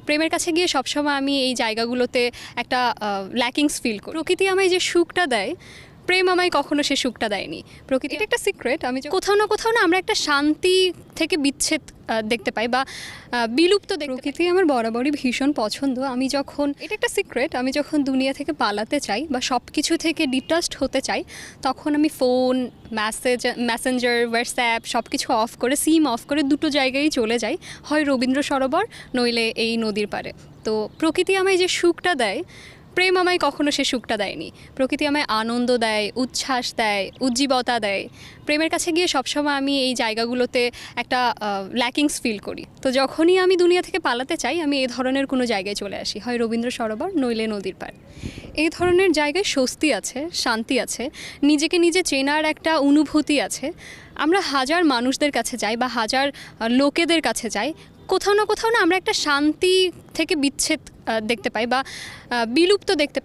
প্রেমের কাছে গিয়ে সবসময় আমি এই জায়গাগুলোতে একটা ল্যাকিংস ফিল করি। প্রকৃতি আমায় যে সুখটা দেয়, প্রেম আমায় কখনো সে সুখটা দেয়নি। প্রকৃতি এটা একটা সিক্রেট। আমি কোথাও না আমরা একটা শান্তি থেকে বিচ্ছেদ দেখতে পাই বা বিলুপ্ত প্রকৃতি আমার বরাবরই ভীষণ পছন্দ। আমি যখন এটা একটা সিক্রেট, আমি যখন দুনিয়া থেকে পালাতে চাই বা সব কিছু থেকে ডিটাচড হতে চাই, তখন আমি ফোন, মেসেঞ্জার, হোয়াটসঅ্যাপ সব কিছু অফ করে, সিম অফ করে দুটো জায়গায় চলে যাই, হয় রবীন্দ্র সরোবর নইলে এই নদীর পাড়ে। তো প্রকৃতি আমায় যে সুখটা দেয়, প্রেম আমায় কখনো সে সুখটা দেয়নি। প্রকৃতি আমায় আনন্দ দেয়, উচ্ছ্বাস দেয়, উজ্জীবতা দেয়। প্রেমের কাছে গিয়ে সবসময় আমি এই জায়গাগুলোতে একটা ল্যাকিংস ফিল করি। তো যখনই আমি দুনিয়া থেকে পালাতে চাই, আমি এই ধরনের কোনো জায়গায় চলে আসি, হয় রবীন্দ্র সরোবর নইলে নদীর পাড়। এই ধরনের জায়গায় স্বস্তি আছে, শান্তি আছে, নিজেকে নিজে চেনার একটা অনুভূতি আছে। আমরা হাজার মানুষদের কাছে যাই বা হাজার লোকেদের কাছে যাই, কোথাও না আমরা একটা শান্তি থেকে বিচ্ছেদ দেখতে পাই বা বিলুপ্ত দেখতে পাই।